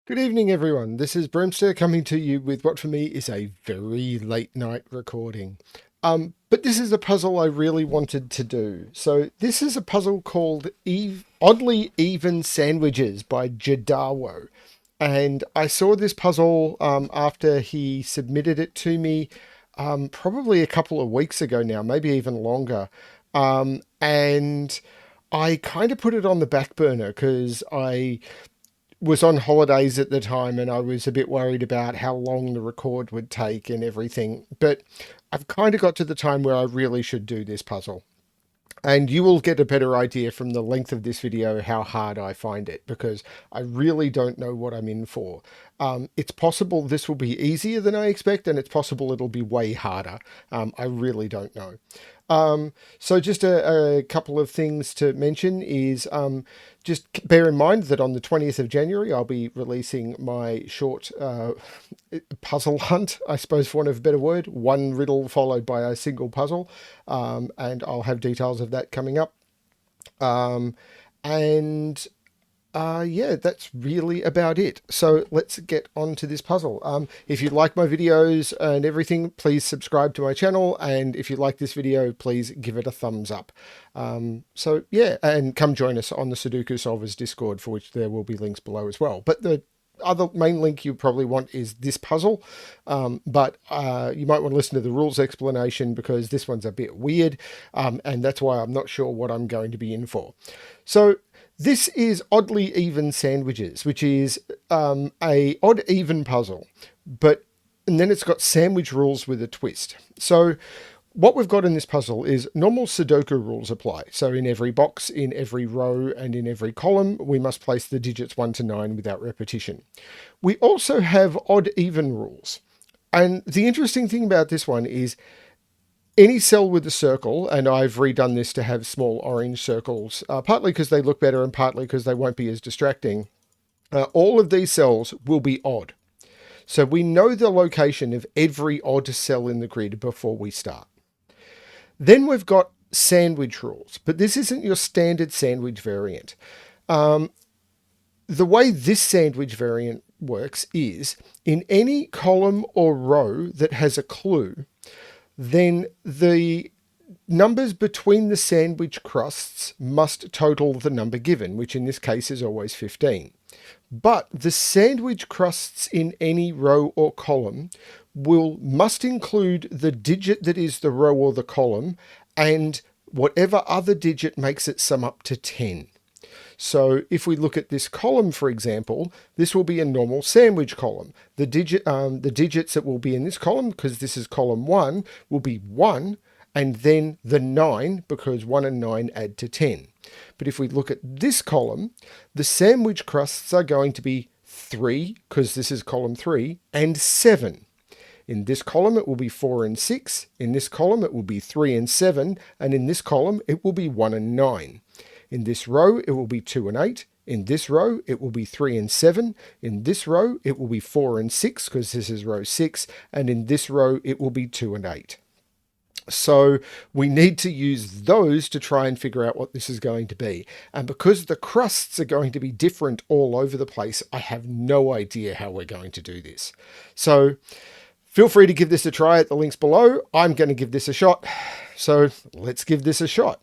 Good evening, everyone. This is Bremster coming to you with what for me is a very late night recording. But this is a puzzle I really wanted to do. So this is a puzzle called Oddly Even Sandwiches by Jodawo. And I saw this puzzle after he submitted it to me probably a couple of weeks ago now, maybe even longer. And I kind of put it on the back burner because I was on holidays at the time and I was a bit worried about how long the record would take and everything. But I've kind of got to the time where I really should do this puzzle. And you will get a better idea from the length of this video how hard I find it, because I really don't know what I'm in for. It's possible this will be easier than I expect, and it's possible it'll be way harder. I really don't know. So just a couple of things to mention is just bear in mind that on the 20th of January, I'll be releasing my short puzzle hunt, I suppose, for want of a better word, one riddle followed by a single puzzle. And I'll have details of that coming up. And yeah, that's really about it. So let's get on to this puzzle. If you like my videos and everything, please subscribe to my channel. And if you like this video, please give it a thumbs up. So yeah, and come join us on the Sudoku Solvers Discord, for which there will be links below as well. But the other main link you probably want is this puzzle, but you might want to listen to the rules explanation because this one's a bit weird, and that's why I'm not sure what I'm going to be in for. So this is Oddly Even Sandwiches, which is a odd even puzzle, and then it's got sandwich rules with a twist. So what we've got in this puzzle is normal Sudoku rules apply. So in every box, in every row, and in every column, we must place the digits 1 to 9 without repetition. We also have odd even rules. And the interesting thing about this one is any cell with a circle, and I've redone this to have small orange circles, partly because they look better and partly because they won't be as distracting, all of these cells will be odd. So we know the location of every odd cell in the grid before we start. Then we've got sandwich rules, but this isn't your standard sandwich variant. The way this sandwich variant works is in any column or row that has a clue, then the numbers between the sandwich crusts must total the number given, which in this case is always 15. But the sandwich crusts in any row or column must include the digit that is the row or the column and whatever other digit makes it sum up to 10. So if we look at this column, for example, this will be a normal sandwich column. The digits that will be in this column, because this is column 1, will be 1, and then the 9, because 1 and 9 add to 10. But if we look at this column, the sandwich crusts are going to be 3, because this is column 3, and 7. In this column, it will be 4 and 6. In this column, it will be 3 and 7. And in this column, it will be 1 and 9. In this row, it will be 2 and 8. In this row, it will be 3 and 7. In this row, it will be 4 and 6, because this is row 6. And in this row, it will be 2 and 8. So we need to use those to try and figure out what this is going to be. And because the crusts are going to be different all over the place, I have no idea how we're going to do this. So feel free to give this a try at the links below. I'm going to give this a shot. So let's give this a shot.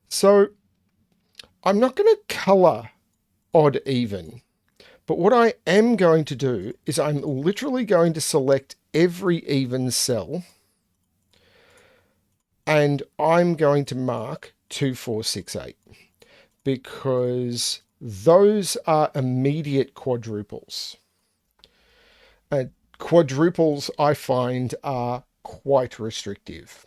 So I'm not going to color odd even, but what I am going to do is I'm literally going to select every even cell and I'm going to mark 2, 4, 6, 8 because those are immediate quadruples. And quadruples I find are quite restrictive.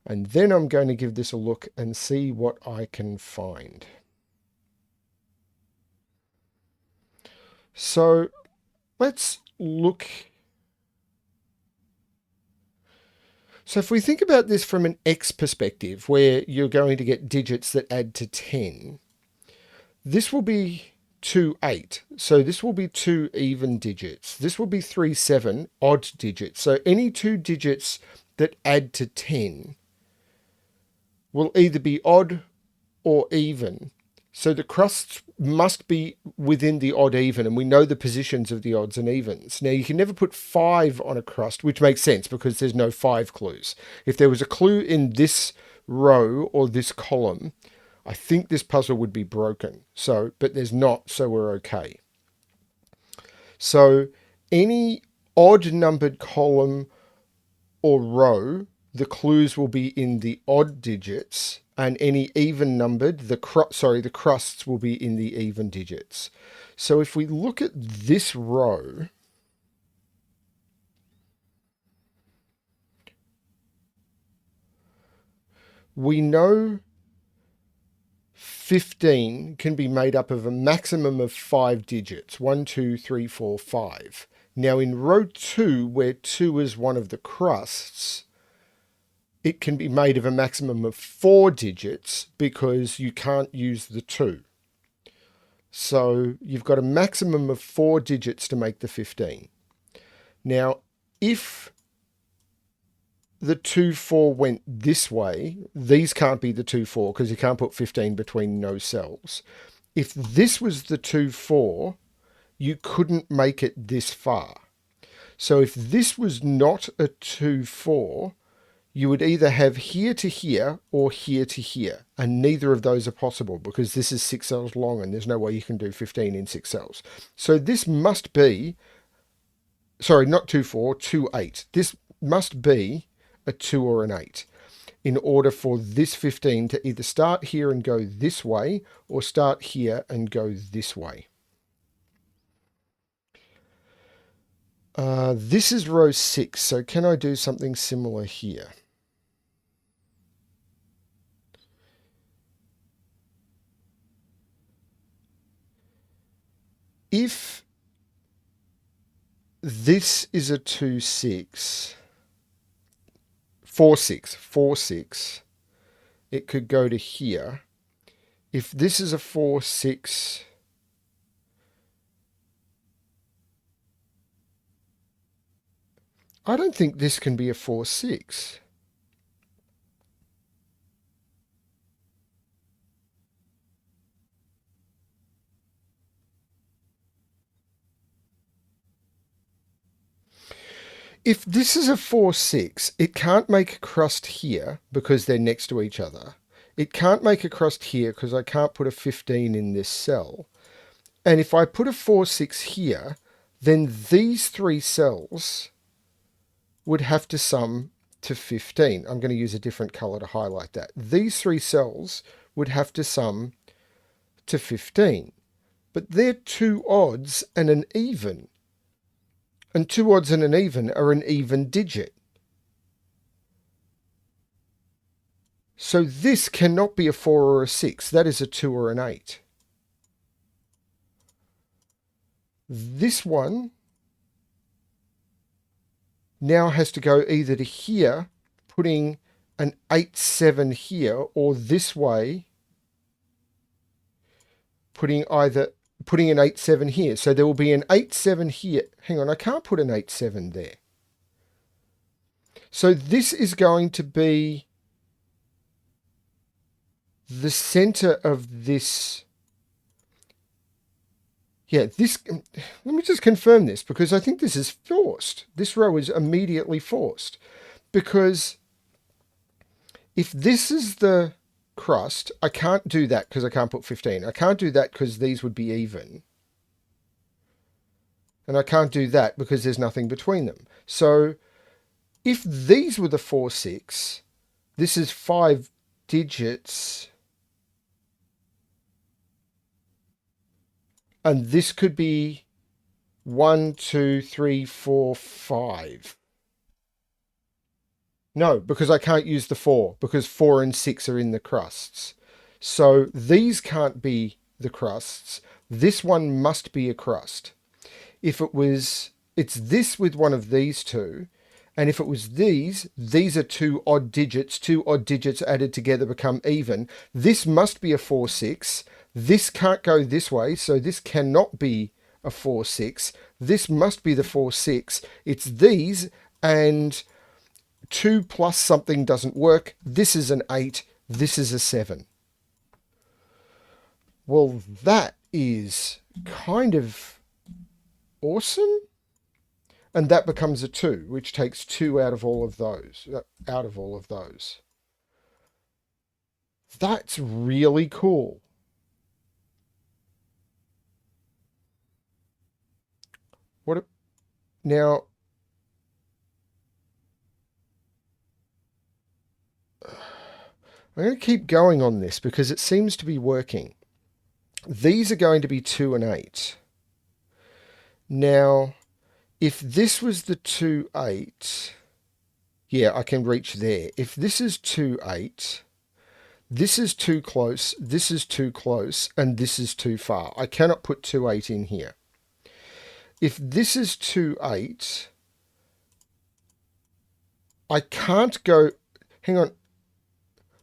And then I'm going to give this a look and see what I can find. So let's look. So if we think about this from an X perspective, where you're going to get digits that add to 10, this will be 2, 8. So this will be 2 even digits. This will be 3, 7 odd digits. So any 2 digits that add to 10 will either be odd or even. So the crusts must be within the odd even, and we know the positions of the odds and evens. Now, you can never put 5 on a crust, which makes sense because there's no 5 clues. If there was a clue in this row or this column, I think this puzzle would be broken. So, but there's not, so we're okay. So any odd numbered column or row, the clues will be in the odd digits, and any even numbered, the crusts will be in the even digits. So if we look at this row, we know 15 can be made up of a maximum of 5 digits, 1, 2, 3, 4, 5. Now in row 2, where 2 is one of the crusts, it can be made of a maximum of 4 digits because you can't use the 2. So you've got a maximum of 4 digits to make the 15. Now, if the 2, 4 went this way, these can't be the 2, 4 because you can't put 15 between no cells. If this was the 2, 4, you couldn't make it this far. So if this was not a 2, 4, you would either have here to here or here to here, and neither of those are possible because this is 6 cells long and there's no way you can do 15 in 6 cells. So this must be, sorry, not 2, 4, 2, 8. This must be a 2 or an 8 in order for this 15 to either start here and go this way or start here and go this way. This is row 6, so can I do something similar here? If this is a 2, 6, 4, 6, 4, 6, it could go to here. If this is a 4, 6, I don't think this can be a 4, 6. If this is a 4, 6, it can't make a crust here because they're next to each other. It can't make a crust here because I can't put a 15 in this cell. And if I put a 4, 6 here, then these 3 cells would have to sum to 15. I'm going to use a different color to highlight that. These 3 cells would have to sum to 15. But they're 2 odds and an even. And 2 odds and an even are an even digit. So this cannot be a 4 or a 6. That is a 2 or an 8. This one now has to go either to here, putting an 8, 7 here, or this way, putting an 8, 7 here. So there will be an 8, 7 here. Hang on, I can't put an 8, 7 there. So this is going to be the center of this. Yeah, this, let me just confirm this because I think this is forced. This row is immediately forced because if this is the crust, I can't do that because I can't put 15. I can't do that because these would be even. And I can't do that because there's nothing between them. So if these were the 4, 6, this is 5 digits. And this could be 1, 2, 3, 4, 5. No, because I can't use the 4, because 4 and 6 are in the crusts. So these can't be the crusts. This one must be a crust. If it was, it's this with one of these two. And if it was these are 2 odd digits. 2 odd digits added together become even. This must be a 4, 6. This can't go this way, so this cannot be a 4, 6. This must be the 4, 6. It's these, and 2 plus something doesn't work. This is an 8. This is a 7. Well, that is kind of awesome. And that becomes a 2, which takes 2 out of all of those. That's really cool. What now? I'm going to keep going on this because it seems to be working. These are going to be 2 and 8. Now, if this was the 2, 8, yeah, I can reach there. If this is 2, 8, this is too close, this is too close, and this is too far. I cannot put 2, 8 in here. If this is 2, 8, I can't go... Hang on.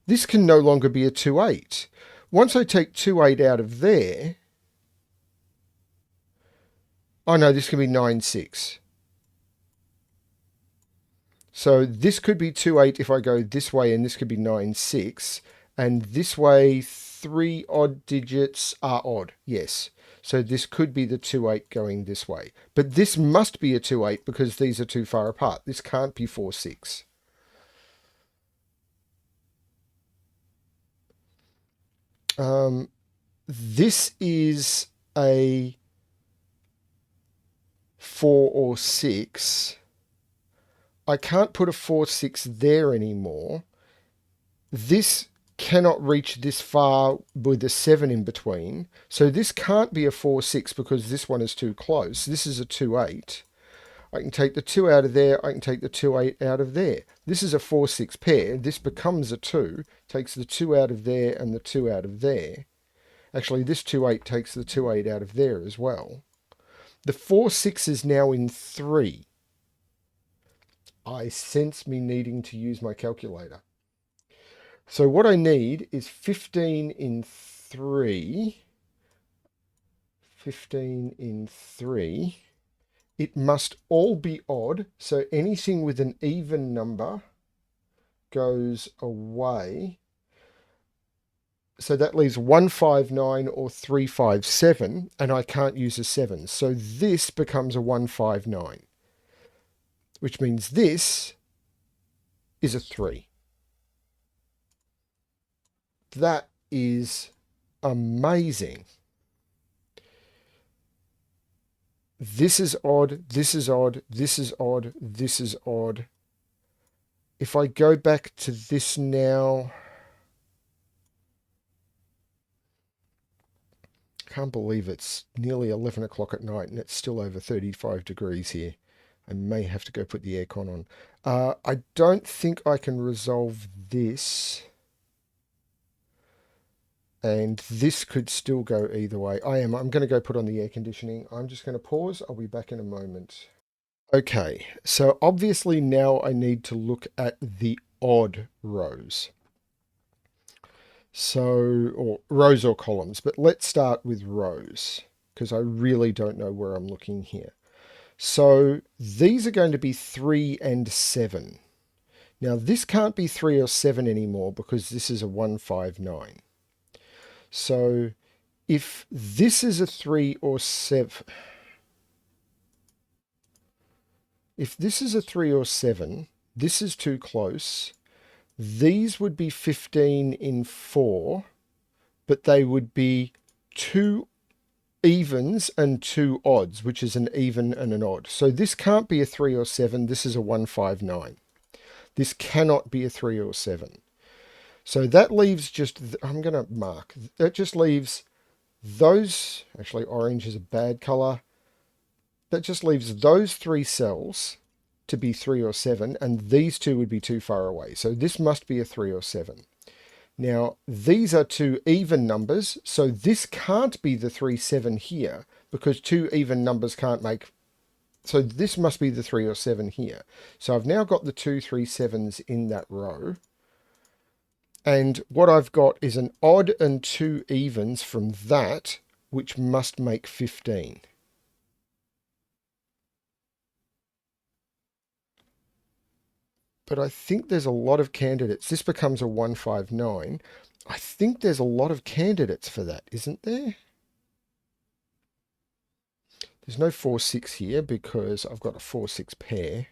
This can no longer be a 2, 8. Once I take 2, 8 out of there... Oh no, this can be 9, 6. So this could be 2, 8 if I go this way, and this could be 9, 6. And this way, 3 odd digits are odd. Yes. So this could be the 2, 8 going this way. But this must be a 2, 8 because these are too far apart. This can't be 4, 6. This is a 4 or 6. I can't put a 4, 6 there anymore. This cannot reach this far with a 7 in between. So this can't be a 4, 6 because this one is too close. This is a 2, 8. I can take the 2 out of there. I can take the 2, 8 out of there. This is a 4, 6 pair. This becomes a 2. Takes the 2 out of there and the 2 out of there. Actually, this 2, 8 takes the 2, 8 out of there as well. The 4, 6 is now in 3. I sense me needing to use my calculator. So what I need is 15 in 3. 15 in 3. It must all be odd. So anything with an even number goes away. So that leaves 159 or 357, and I can't use a 7. So this becomes a 159, which means this is a 3. That is amazing. This is odd, this is odd, this is odd, this is odd. If I go back to this now... Can't believe it's nearly 11 o'clock at night and it's still over 35 degrees here. I may have to go put the aircon on. I don't think I can resolve this. And this could still go either way. I'm going to go put on the air conditioning. I'm just going to pause. I'll be back in a moment. Okay, so obviously now I need to look at the odd rows. So, or rows or columns, but let's start with rows because I really don't know where I'm looking here. So these are going to be 3 and 7. Now this can't be 3 or 7 anymore because this is a 159. So if this is a 3 or 7, if this is a 3 or 7, this is too close. These would be 15 in 4, but they would be 2 evens and 2 odds, which is an even and an odd. So this can't be a 3 or 7. This is a 159. This cannot be a 3 or 7. So that leaves just, I'm going to mark, that just leaves those, actually orange is a bad color. That just leaves those 3 cells to be 3 or 7, and these 2 would be too far away. So this must be a 3 or 7. Now, these are 2 even numbers, so this can't be the 3, 7 here, because 2 even numbers can't make... So this must be the 3 or 7 here. So I've now got the 2, 3, 7s in that row. And what I've got is an odd and 2 evens from that, which must make 15. But I think there's a lot of candidates. This becomes a 159. I think there's a lot of candidates for that, isn't there? There's no 4, 6 here because I've got a 4, 6 pair.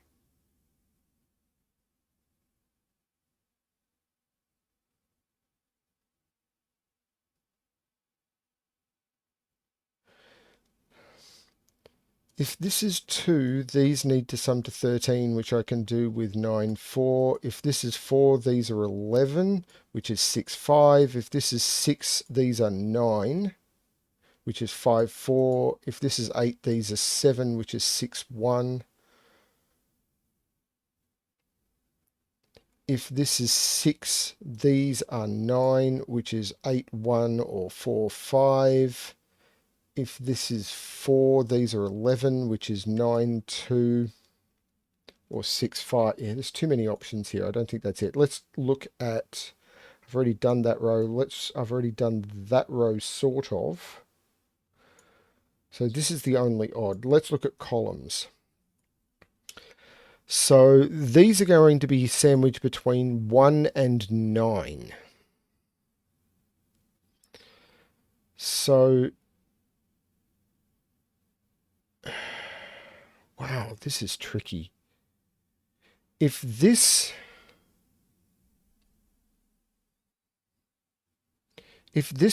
If this is 2, these need to sum to 13, which I can do with 9, 4. If this is 4, these are 11, which is 6, 5. If this is 6, these are 9, which is 5, 4. If this is 8, these are 7, which is 6, 1. If this is 6, these are 9, which is 8, 1 or 4, 5. If this is 4, these are 11, which is 9, 2 or 6, 5. Yeah, there's too many options here. I don't think that's it. Let's look at, I've already done that row. I've already done that row sort of. So this is the only odd. Let's look at columns. So these are going to be sandwiched between 1 and 9. So, wow, this is tricky. If this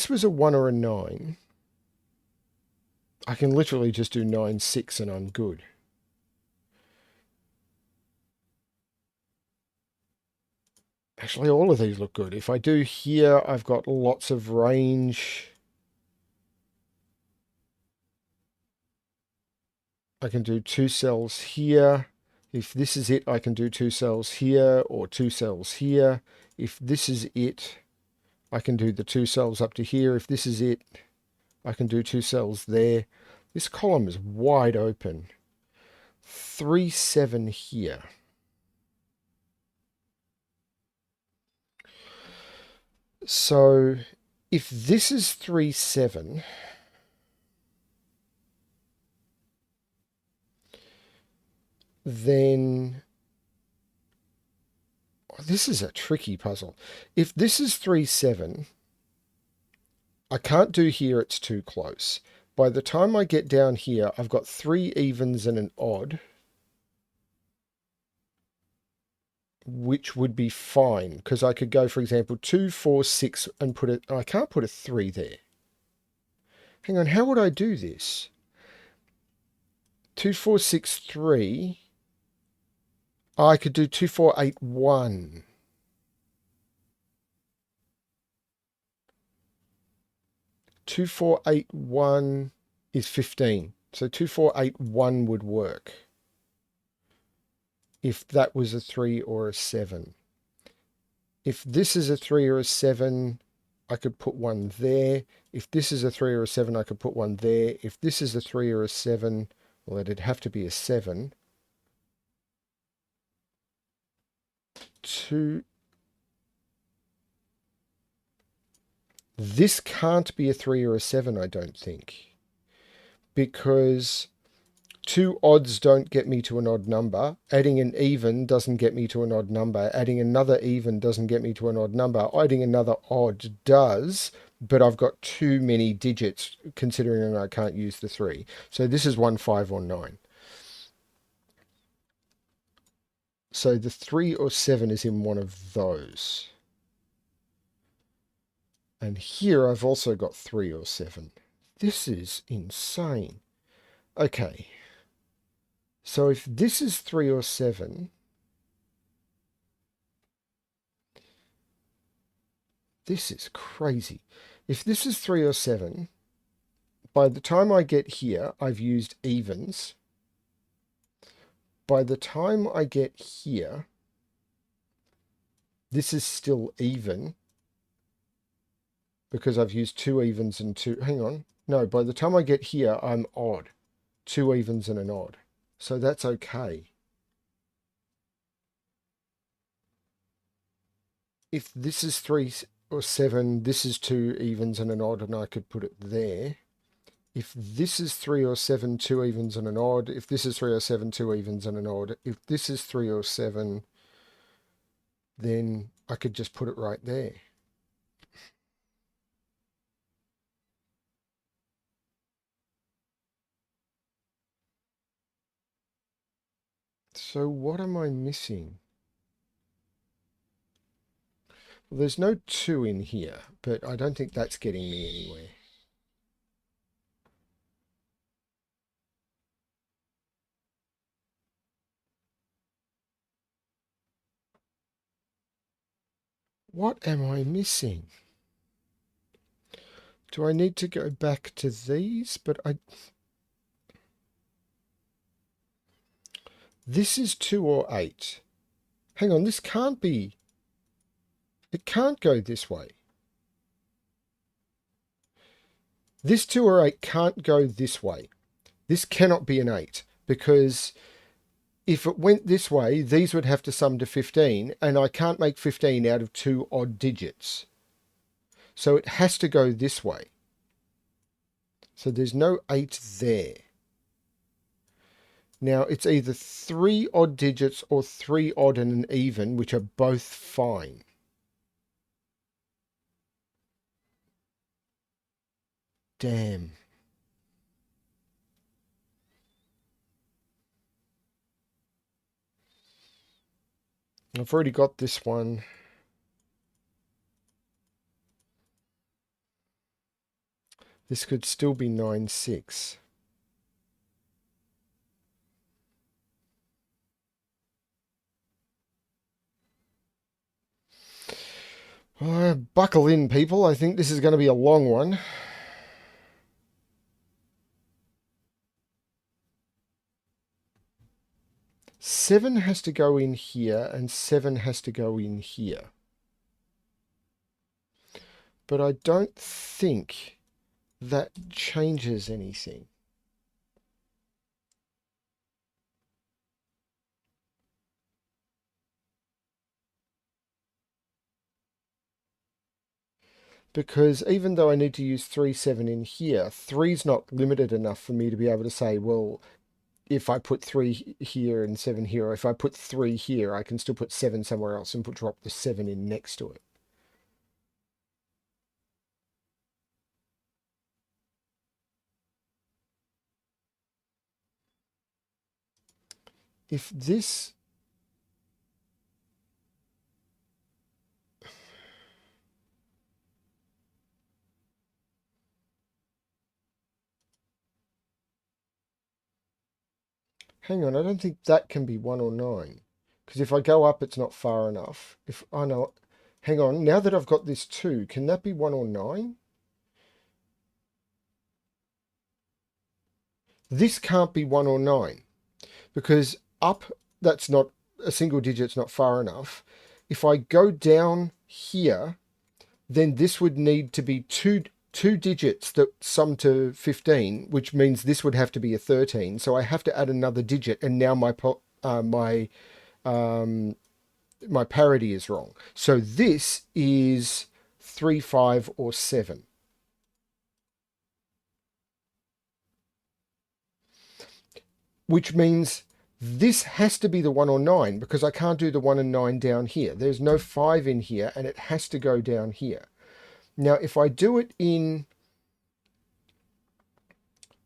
was a 1 or a 9, I can literally just do 9, 6 and I'm good. Actually, all of these look good. If I do here, I've got lots of range. I can do 2 cells here. If this is it, I can do 2 cells here or 2 cells here. If this is it, I can do the 2 cells up to here. If this is it, I can do 2 cells there. This column is wide open. 3, 7 here. So if this is 3, 7, then this is a tricky puzzle. If this is 3, 7, I can't do here, it's too close. By the time I get down here, I've got 3 evens and an odd, which would be fine, because I could go, for example, 2, 4, 6 and put it, I can't put a 3 there. Hang on, how would I do this? 2, 4, 6, 3. I could do 2, 4, 8, 1. 2, 4, 8, 1 is 15. So 2, 4, 8, 1 would work if that was a 3 or a 7. If this is a 3 or a 7, I could put one there. If this is a 3 or a 7, I could put one there. If this is a 3 or a 7, well, it'd have to be a 7. 2. This can't be a 3 or a 7, I don't think, because 2 odds don't get me to an odd number. Adding an even doesn't get me to an odd number. Adding another even doesn't get me to an odd number. Adding another odd does, but I've got too many digits considering I can't use the 3. So this is 1, 5 or 9. So the 3 or 7 is in one of those. And here I've also got 3 or 7. This is insane. Okay. So if this is 3 or 7, this is crazy. If this is 3 or 7, by the time I get here, I've used evens. By the time I get here, this is still even because I've used 2 evens and 2. Hang on. No, by the time I get here, I'm odd. 2 evens and an odd. So that's okay. If this is 3 or 7, this is 2 evens and an odd, and I could put it there. If this is 3 or 7, 2 evens and an odd. If this is 3 or 7, 2 evens and an odd. If this is 3 or 7, then I could just put it right there. So what am I missing? Well, there's no 2 in here, but I don't think that's getting me anywhere. What am I missing? Do I need to go back to these? This is 2 or 8. Hang on, this can't be... It can't go this way. This 2 or 8 can't go this way. This cannot be an 8, because if it went this way, these would have to sum to 15, and I can't make 15 out of 2 odd digits. So it has to go this way. So there's no 8 there. Now, it's either 3 odd digits or 3 odd and an even, which are both fine. Damn. I've already got this one. This could still be 9, 6. Buckle in, people. I think this is going to be a long one. Seven has to go in here, and 7 has to go in here. But I don't think that changes anything. Because even though I need to use 3, 7 in here, 3's not limited enough for me to be able to say, well, if I put 3 here and 7 here, or if I put 3 here, I can still put 7 somewhere else and drop the 7 in next to it. If this... Hang on, I don't think that can be 1 or 9. Because if I go up, it's not far enough. If I know... Hang on, now that I've got this 2, can that be 1 or 9? This can't be 1 or 9. Because up, that's not a single digit, it's not far enough. If I go down here, then this would need to be two digits that sum to 15, which means this would have to be a 13. So I have to add another digit, and now my parity is wrong. So this is 3, 5, or 7. Which means this has to be the 1 or 9, because I can't do the 1 and 9 down here. There's no 5 in here, and it has to go down here. Now, if I do it in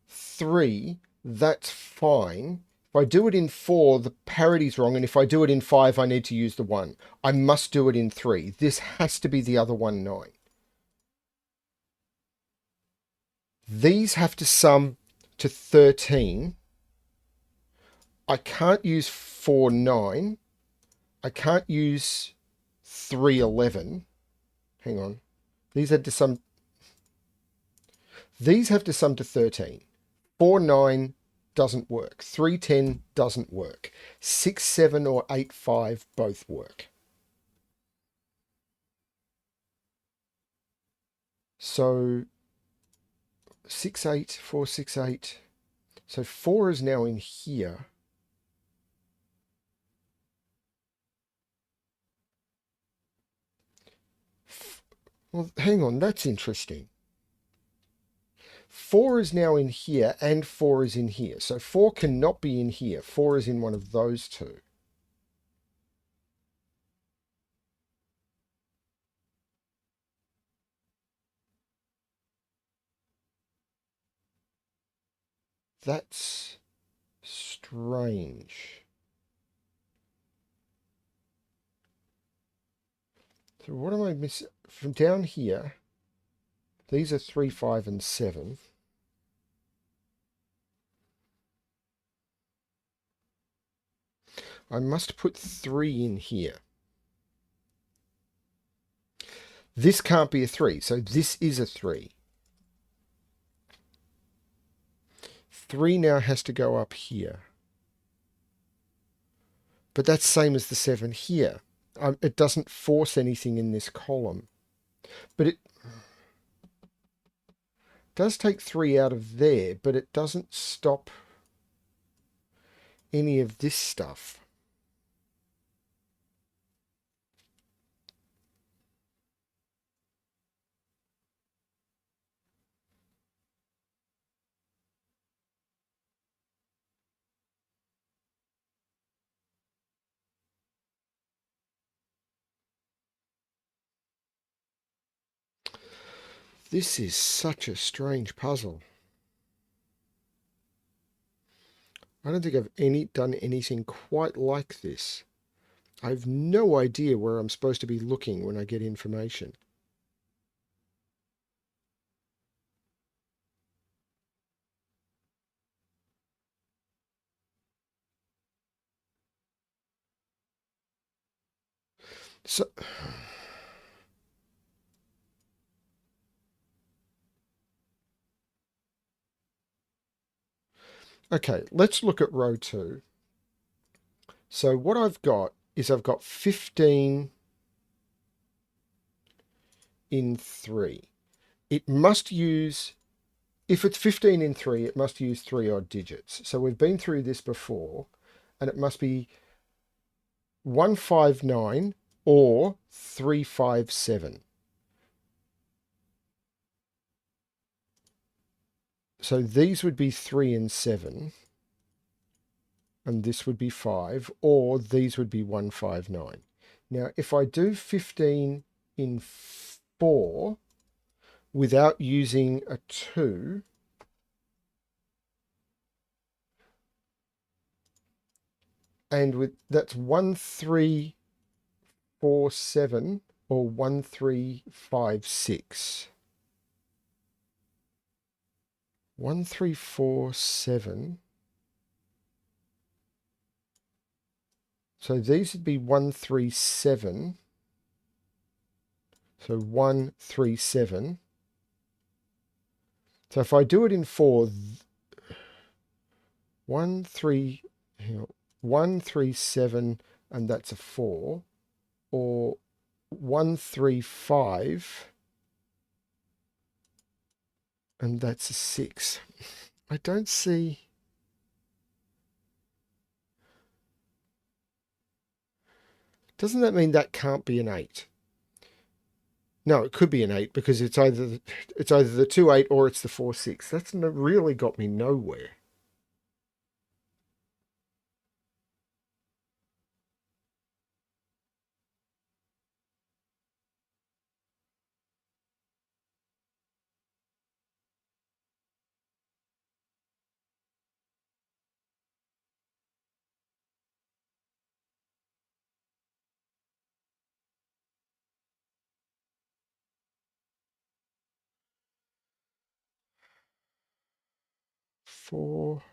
3, that's fine. If I do it in 4, the parity's wrong, and if I do it in 5, I need to use the 1. I must do it in 3. This has to be the other 1, 9. These have to sum to 13. I can't use 4, 9. I can't use 3, 11. Hang on. These have to sum to 13. 4, 9 doesn't work. 3, 10 doesn't work. 6, 7 or 8, 5 both work. So 6, 8, 4, 6, 8. So 4 is now in here. Well, hang on, that's interesting. 4 is now in here, and 4 is in here. So 4 cannot be in here. 4 is in one of those two. That's strange. So what am I missing? From down here, these are 3, 5, and 7. I must put 3 in here. This can't be a 3, so this is a 3. 3 now has to go up here. But that's same as the 7 here. It doesn't force anything in this column. But it does take 3 out of there, but it doesn't stop any of this stuff. This is such a strange puzzle. I don't think I've done anything quite like this. I have no idea where I'm supposed to be looking when I get information. So, okay, let's look at row 2. So what I've got is I've got 15 in 3. It must use, if it's 15 in 3, it must use 3 odd digits. So we've been through this before, and it must be 159 or 357. So these would be 3 and 7, and this would be 5, or these would be 159. Now, if I do 15 in 4 without using a 2, and with that's 1347 or 1356. 1347. So these would be 137. So 137. So if I do it in 4, 137, and that's a 4, or 135, and that's a 6. I don't see. Doesn't that mean that can't be an 8? No, it could be an 8 because it's either the 2 8 or it's the 4 6. That's really got me nowhere. Four.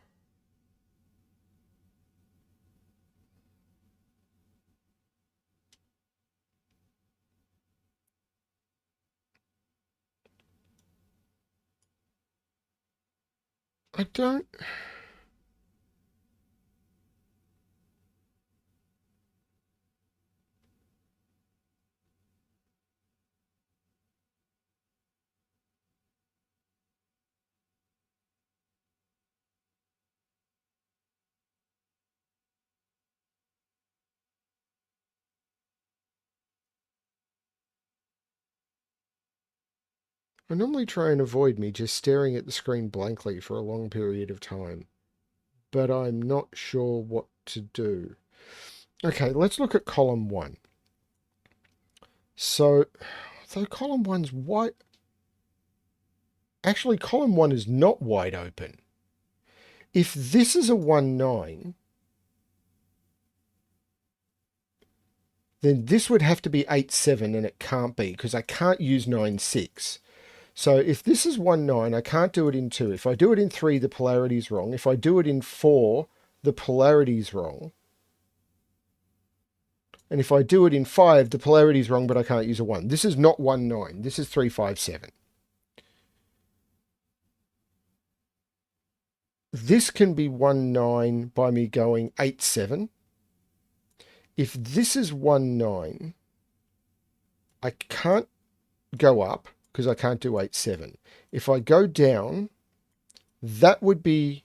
I don't. I normally try and avoid me just staring at the screen blankly for a long period of time, but I'm not sure what to do. Okay, let's look at column 1. So column 1's wide. Actually, column 1 is not wide open. If this is a 1 9, then this would have to be 8, 7, and it can't be because I can't use 9, 6. So if this is 1, 9, I can't do it in 2. If I do it in 3, the polarity is wrong. If I do it in 4, the polarity is wrong. And if I do it in 5, the polarity is wrong, but I can't use a 1. This is not 1, 9. This is 3, 5, 7. This can be 1, 9 by me going 8, 7. If this is 1, 9, I can't go up because I can't do 8, 7. If I go down, that would be,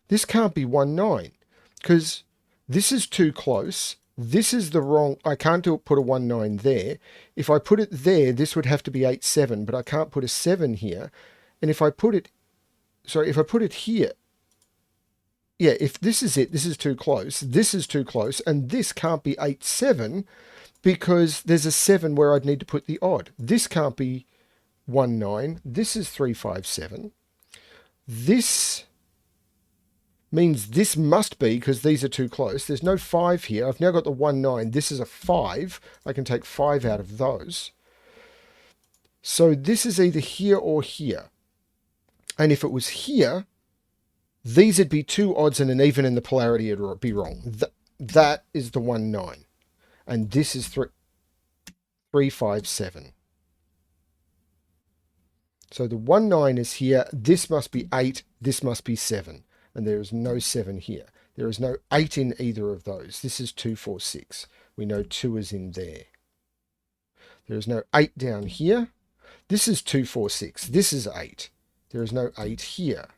this can't be 1, 9 because this is too close. This is the wrong, I can't put a 1, 9 there. If I put it there, this would have to be 8, 7, but I can't put a 7 here. And if I put it, if I put it here, yeah, if this is it, this is too close, this is too close, and this can't be 8, 7 because there's a 7 where I'd need to put the odd. This can't be 1, 9. This is 3, 5, 7. This means this must be, because these are too close. There's no 5 here. I've now got the 1, 9. This is a 5. I can take 5 out of those. So this is either here or here. And if it was here, these would be 2 odds and an even, and the polarity would be wrong. That is the 1, 9. And this is 3, 5, 7. So the 1, 9 is here. This must be 8. This must be 7. And there is no 7 here. There is no 8 in either of those. This is 2, 4, 6. We know 2 is in there. There is no 8 down here. This is 2, 4, 6. This is 8. There is no 8 here.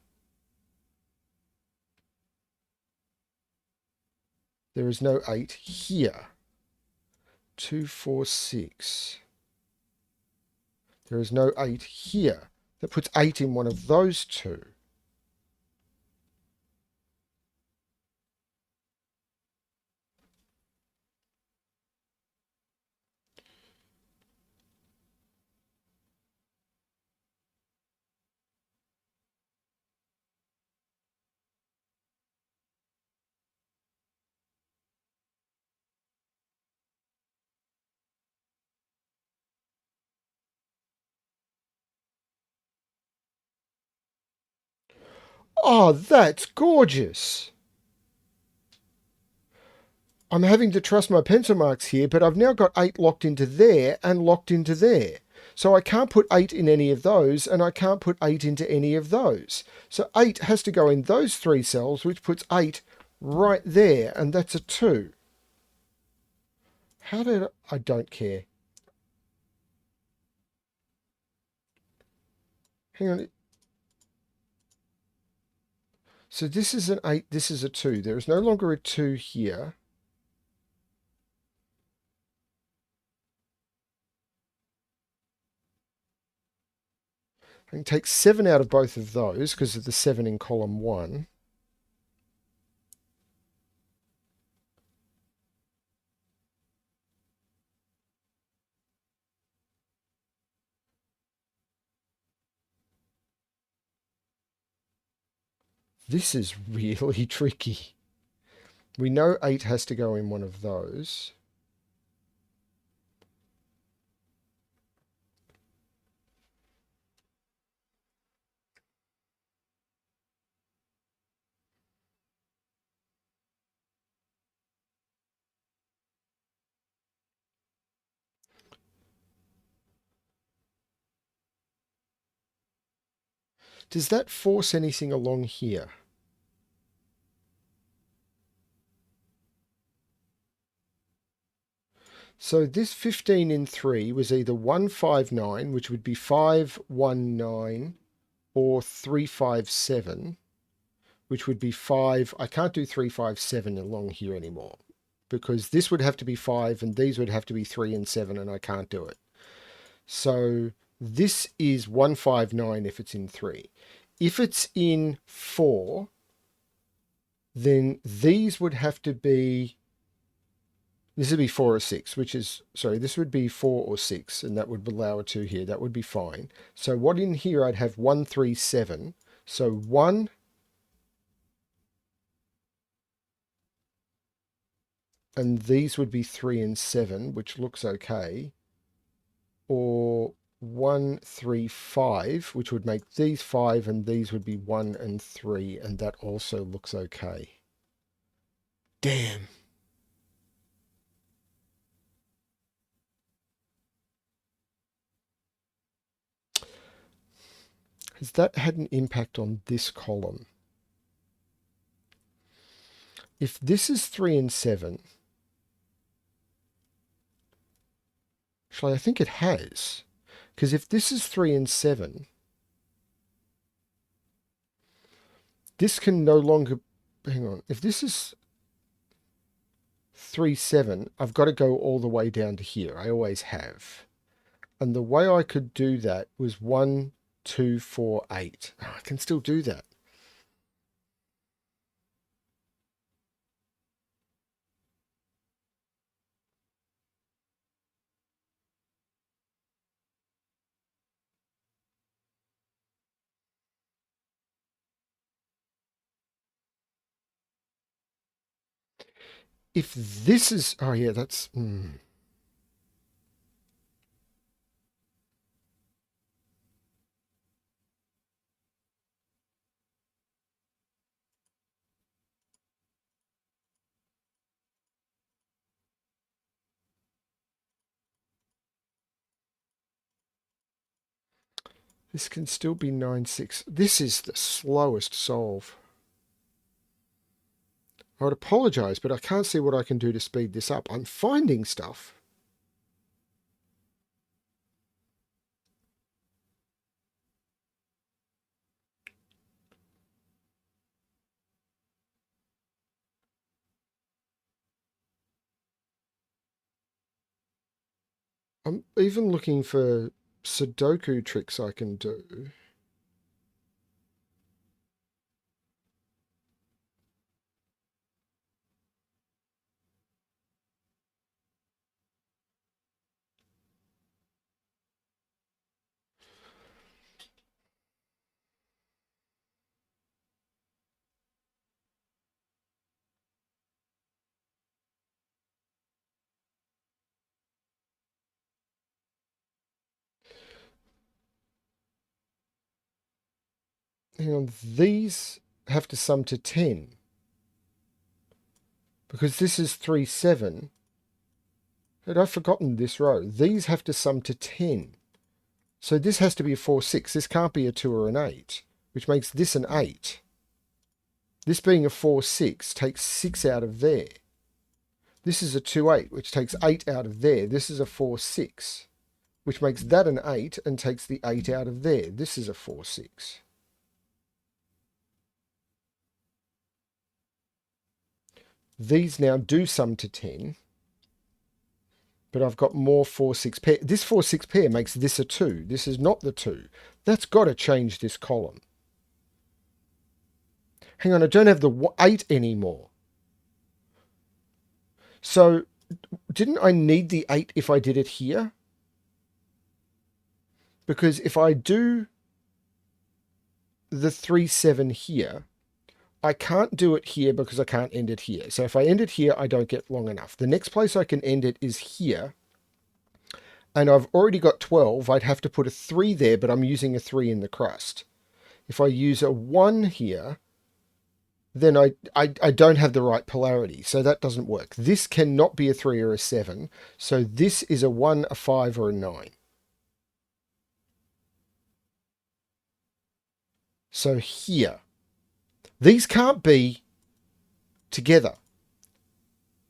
There is no 8 here. 2, 4, 6. There is no 8 here. That puts 8 in one of those two. Oh, that's gorgeous. I'm having to trust my pencil marks here, but I've now got 8 locked into there and locked into there. So I can't put 8 in any of those, and I can't put 8 into any of those. So 8 has to go in those 3 cells, which puts 8 right there, and that's a 2. How did I don't care. Hang on. So this is an 8, this is a 2. There is no longer a 2 here. I can take 7 out of both of those because of the 7 in column 1. This is really tricky. We know 8 has to go in one of those. Does that force anything along here? So this 15 in 3 was either 159, which would be 519, or 357, which would be 5. I can't do 357 along here anymore because this would have to be 5 and these would have to be 3 and 7, and I can't do it. So this is 159 if it's in 3. If it's in 4, then these would have to be, this would be 4 or 6, which is, sorry, this would be 4 or 6, and that would allow a 2 here. That would be fine. So what in here, I'd have 137. So 1, and these would be 3 and 7, which looks okay, or 1, 3, 5, which would make these 5, and these would be 1 and 3, and that also looks okay. Damn. Has that had an impact on this column? If this is 3 and 7, actually I think it has, because if this is 3 and 7, this can no longer, hang on, if this is 3, 7, I've got to go all the way down to here. I always have. And the way I could do that was 1, 2, 4, 8. Oh, I can still do that. If this is, oh yeah, that's, this can still be 9, 6. This is the slowest solve. I would apologize, but I can't see what I can do to speed this up. I'm finding stuff. I'm even looking for Sudoku tricks I can do. Hang on, these have to sum to 10. Because this is 3, 7. And I've forgotten this row. These have to sum to 10. So this has to be a 4, 6. This can't be a 2 or an 8, which makes this an 8. This being a 4, 6 takes 6 out of there. This is a 2, 8, which takes 8 out of there. This is a 4, 6, which makes that an 8 and takes the 8 out of there. This is a 4, 6. These now do sum to 10. But I've got more 4, 6 pair. This 4, 6 pair makes this a 2. This is not the 2. That's got to change this column. Hang on, I don't have the 8 anymore. So didn't I need the 8 if I did it here? Because if I do the 3, 7 here, I can't do it here because I can't end it here. So if I end it here, I don't get long enough. The next place I can end it is here. And I've already got 12. I'd have to put a 3 there, but I'm using a 3 in the crust. If I use a 1 here, then I don't have the right polarity. So that doesn't work. This cannot be a 3 or a 7. So this is a 1, a 5, or a 9. So here. These can't be together.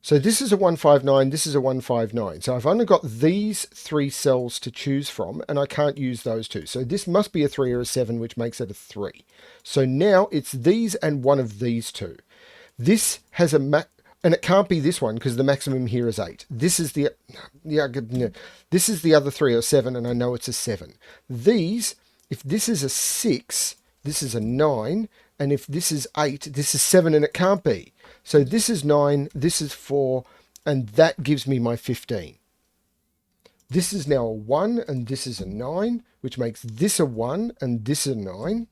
So this is a 159, this is a 159. So I've only got these 3 cells to choose from, and I can't use those two. So this must be a 3 or a 7, which makes it a 3. So now it's these and one of these two. This has a and it can't be this one because the maximum here is 8. This is the this is the other 3 or 7, and I know it's a 7. These, if this is a 6, this is a 9, and if this is 8, this is 7, and it can't be. So this is 9, this is 4, and that gives me my 15. This is now a 1, and this is a 9, which makes this a 1, and this a 9.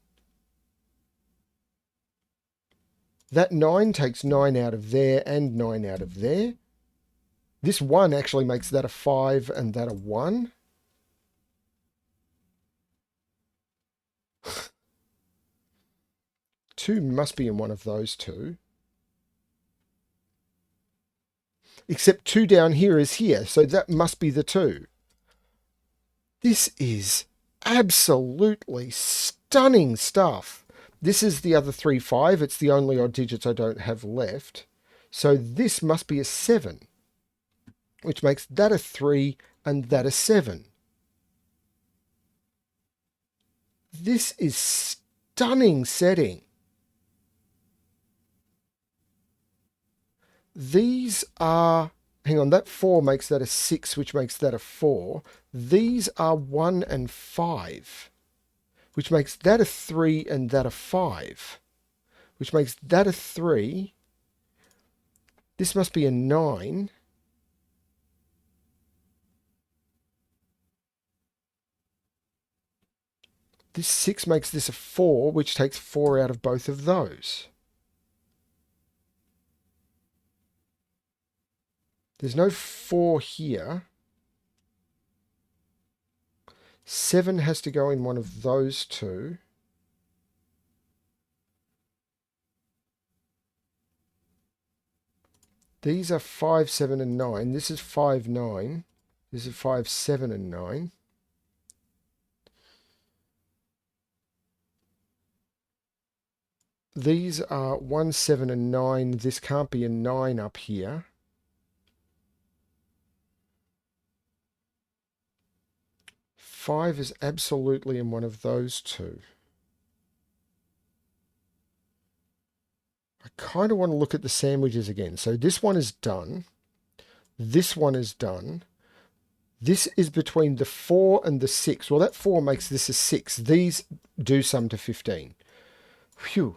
That 9 takes 9 out of there and 9 out of there. This 1 actually makes that a 5 and that a 1. Two must be in one of those two. Except 2 down here is here, so that must be the 2. This is absolutely stunning stuff. This is the other 3, 5. It's the only odd digits I don't have left. So this must be a 7, which makes that a 3 and that a 7. This is stunning setting. These are, hang on, that 4 makes that a 6, which makes that a 4. These are 1 and 5, which makes that a 3 and that a 5, which makes that a 3. This must be a 9. This 6 makes this a 4, which takes 4 out of both of those. There's no 4 here. 7 has to go in one of those two. These are 5, 7, and 9. This is 5, 9. This is 5, 7, and 9. These are 1, 7, and 9. This can't be a 9 up here. Five is absolutely in one of those two. I kind of want to look at the sandwiches again. So this one is done. This one is done. This is between the 4 and the 6. Well, that 4 makes this a 6. These do sum to 15. Phew.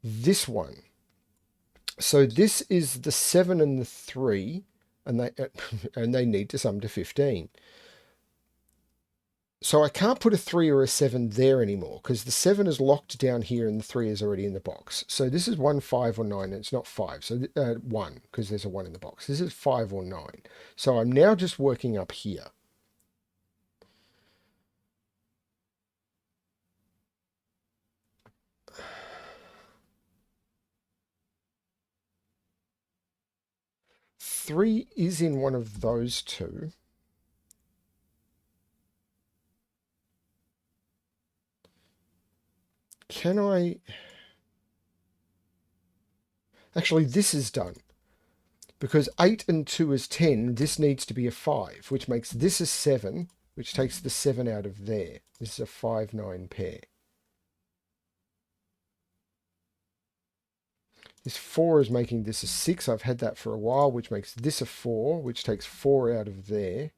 This one. So this is the 7 and the 3, and they need to sum to 15. So I can't put a 3 or a 7 there anymore because the 7 is locked down here and the 3 is already in the box. So this is 1, 5, or 9, and it's not 5. So 1, because there's a 1 in the box. This is 5 or 9. So I'm now just working up here. Three is in one of those two. Can I... Actually, this is done. Because 8 and 2 is 10, this needs to be a 5, which makes this a 7, which takes the 7 out of there. This is a 5, 9 pair. This 4 is making this a 6. I've had that for a while, which makes this a 4, which takes 4 out of there.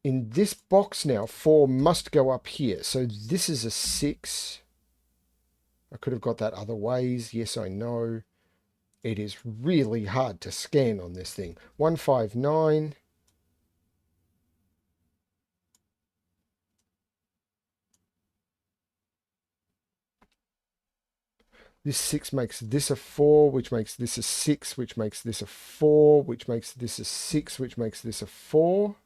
In this box now, 4 must go up here. So this is a 6. I could have got that other ways. Yes, I know. It is really hard to scan on this thing. 159. This 6 makes this a 4, which makes this a 6, which makes this a 4, which makes this a 6, which makes this a 4.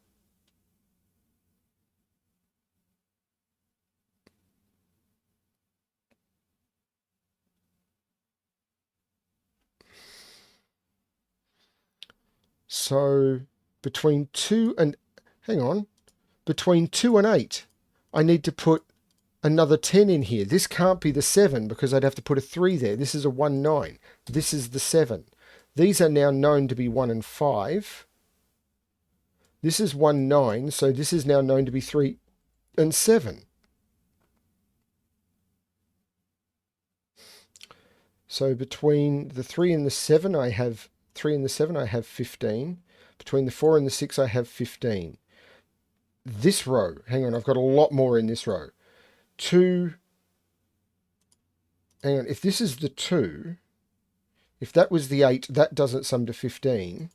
So between 2 and... Hang on. Between 2 and 8, I need to put another 10 in here. This can't be the 7 because I'd have to put a 3 there. This is a 1, 9. This is the 7. These are now known to be 1 and 5. This is 1, 9. So this is now known to be 3 and 7. So between the 3 and the 7, I have 3 and the 7, I have 15. Between the 4 and the 6, I have 15. This row, hang on, I've got a lot more in this row. 2, hang on, if this is the 2, if that was the 8, that doesn't sum to 15.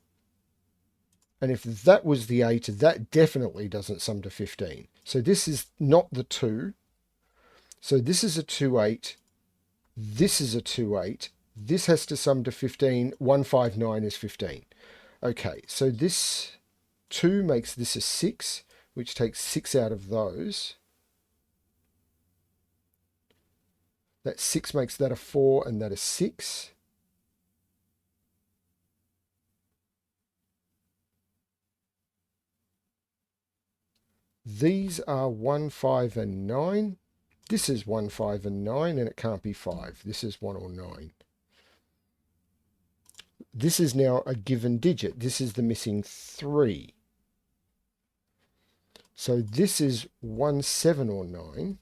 And if that was the 8, that definitely doesn't sum to 15. So this is not the 2. So this is a 2, 8. This is a 2, 8. This has to sum to 15. 159 is 15. Okay, so this 2 makes this a 6, which takes 6 out of those. That 6 makes that a 4 and that a 6. These are 1, 5, and 9. This is 1, 5, and 9, and it can't be 5. This is 1 or 9. This is now a given digit. This is the missing 3. So this is 1, 7, or 9.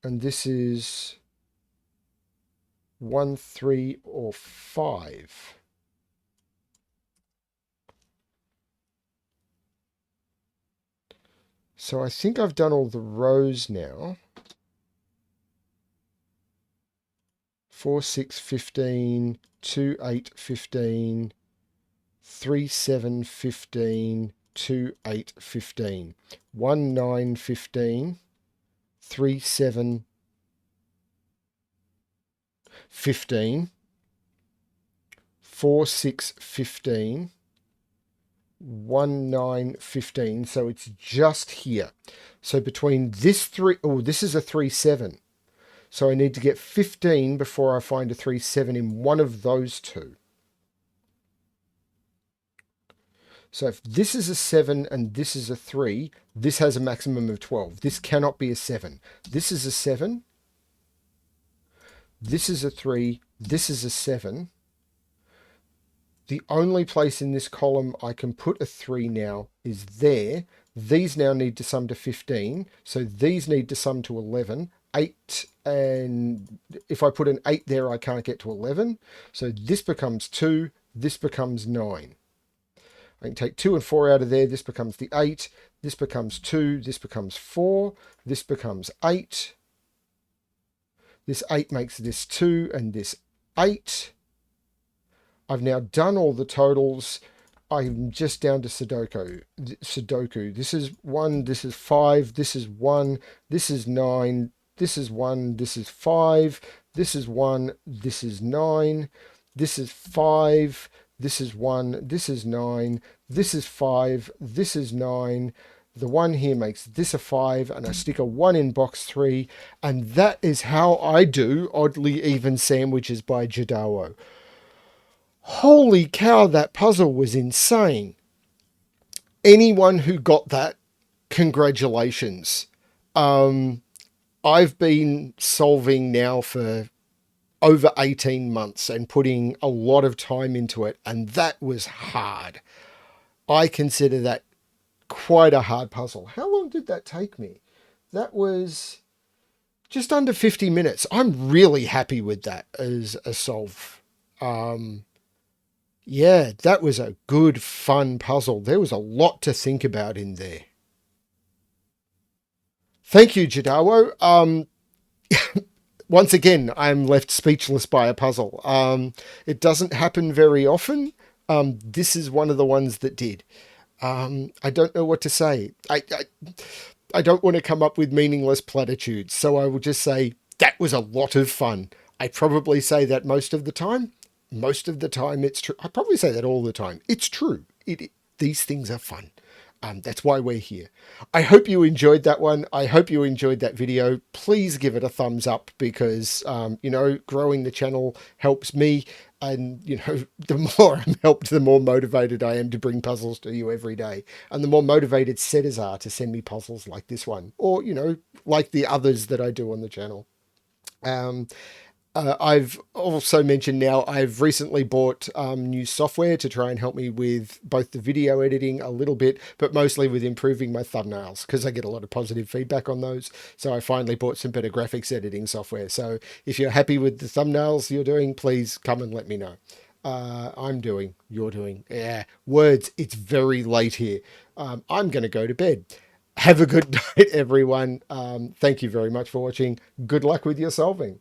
And this is 1, 3, or 5. So I think I've done all the rows now. 4, 6, 15, 2, 8, 15, 3, 7, 15, 2, 8, 15, 1, 9, 15, 3, 7, 15, 4, 6, 15, 1, 9, 15. So it's just here. So between this 3, oh, this is a 3, 7. So I need to get 15 before I find a 3, 7 in one of those two. So if this is a 7 and this is a 3, this has a maximum of 12. This cannot be a 7. This is a 7. This is a 3. This is a 7. The only place in this column I can put a 3 now is there. These now need to sum to 15. So these need to sum to 11. 8, and if I put an 8 there, I can't get to 11. So this becomes 2. This becomes 9. I can take 2 and 4 out of there. This becomes the 8. This becomes 2. This becomes 4. This becomes 8. This 8 makes this 2 and this 8. I've now done all the totals. I'm just down to Sudoku. This is 1. This is 5. This is 1. This is 9. This is 1. This is 5. This is 1. This is 9. This is 5. This is 1. This is 9. This is 5. This is 9. The 1 here makes this a 5, and I stick a 1 in box 3. And that is how I do oddly even sandwiches by Jodawo. Holy cow, that puzzle was insane. Anyone who got that, congratulations. I've been solving now for over 18 months and putting a lot of time into it, and that was hard. I consider that quite a hard puzzle. How long did that take me? That was just under 50 minutes. I'm really happy with that as a solve. Yeah, that was a good, fun puzzle. There was a lot to think about in there. Thank you, Jodawo. Once again, I'm left speechless by a puzzle. It doesn't happen very often. This is one of the ones that did. I don't know what to say. I don't want to come up with meaningless platitudes, so I will just say that was a lot of fun. I probably say that most of the time. Most of the time it's true. I probably say that all the time. It's true. These things are fun. That's why we're here. I hope you enjoyed that one. I hope you enjoyed that video. Please give it a thumbs up because, growing the channel helps me. And, the more I'm helped, the more motivated I am to bring puzzles to you every day. And the more motivated setters are to send me puzzles like this one. Or, like the others that I do on the channel. I've also mentioned now I've recently bought new software to try and help me with both the video editing a little bit, but mostly with improving my thumbnails because I get a lot of positive feedback on those. So I finally bought some better graphics editing software. So if you're happy with the thumbnails you're doing, please come and let me know. You're doing. Yeah, words, it's very late here. I'm going to go to bed. Have a good night, everyone. Thank you very much for watching. Good luck with your solving.